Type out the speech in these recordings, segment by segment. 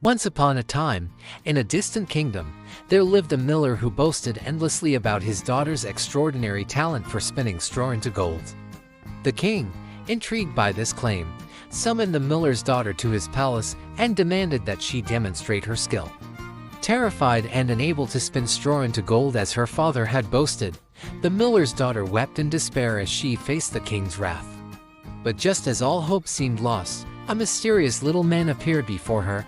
Once upon a time, in a distant kingdom, there lived a miller who boasted endlessly about his daughter's extraordinary talent for spinning straw into gold. The king, intrigued by this claim, summoned the miller's daughter to his palace and demanded that she demonstrate her skill. Terrified and unable to spin straw into gold as her father had boasted, the miller's daughter wept in despair as she faced the king's wrath. But just as all hope seemed lost, a mysterious little man appeared before her,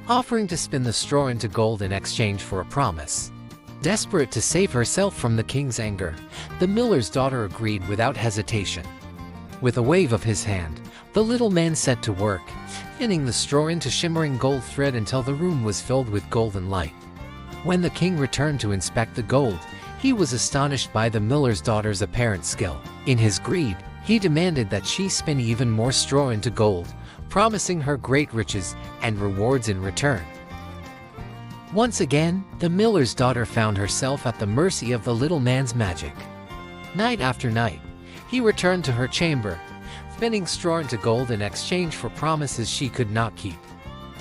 offering to spin the straw into gold in exchange for a promise. Desperate to save herself from the king's anger, the miller's daughter agreed without hesitation. With a wave of his hand, the little man set to work, spinning the straw into shimmering gold thread until the room was filled with golden light. When the king returned to inspect the gold, he was astonished by the miller's daughter's apparent skill. In his greed, he demanded that she spin even more straw into gold, promising her great riches and rewards in return. Once again, the miller's daughter found herself at the mercy of the little man's magic. Night after night, he returned to her chamber, spinning straw into gold in exchange for promises she could not keep.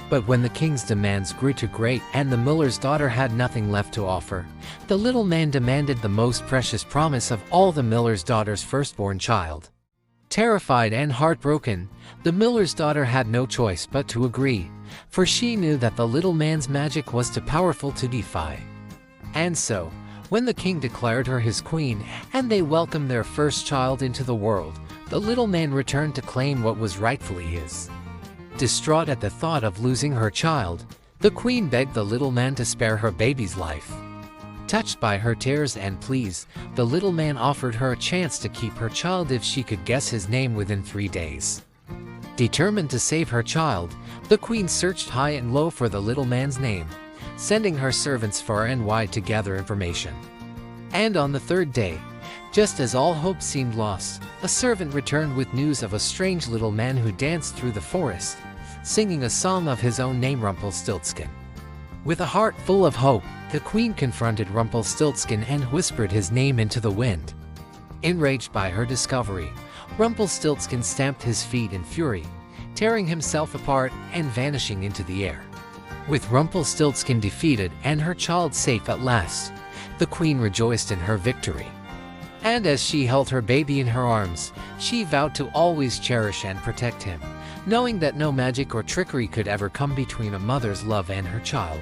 But when the king's demands grew too great and the miller's daughter had nothing left to offer, the little man demanded the most precious promise of all, the miller's daughter's firstborn child. Terrified and heartbroken, the miller's daughter had no choice but to agree, for she knew that the little man's magic was too powerful to defy. And so, when the king declared her his queen and they welcomed their first child into the world, the little man returned to claim what was rightfully his. Distraught at the thought of losing her child, the queen begged the little man to spare her baby's life. Touched by her tears and pleas, the little man offered her a chance to keep her child if she could guess his name within 3 days. Determined to save her child, the queen searched high and low for the little man's name, sending her servants far and wide to gather information. And on the 3rd day, just as all hope seemed lost, a servant returned with news of a strange little man who danced through the forest, singing a song of his own name, Rumpelstiltskin. With a heart full of hope, the queen confronted Rumpelstiltskin and whispered his name into the wind. Enraged by her discovery, Rumpelstiltskin stamped his feet in fury, tearing himself apart and vanishing into the air. With Rumpelstiltskin defeated and her child safe at last, the queen rejoiced in her victory. And as she held her baby in her arms, she vowed to always cherish and protect him, knowing that no magic or trickery could ever come between a mother's love and her child.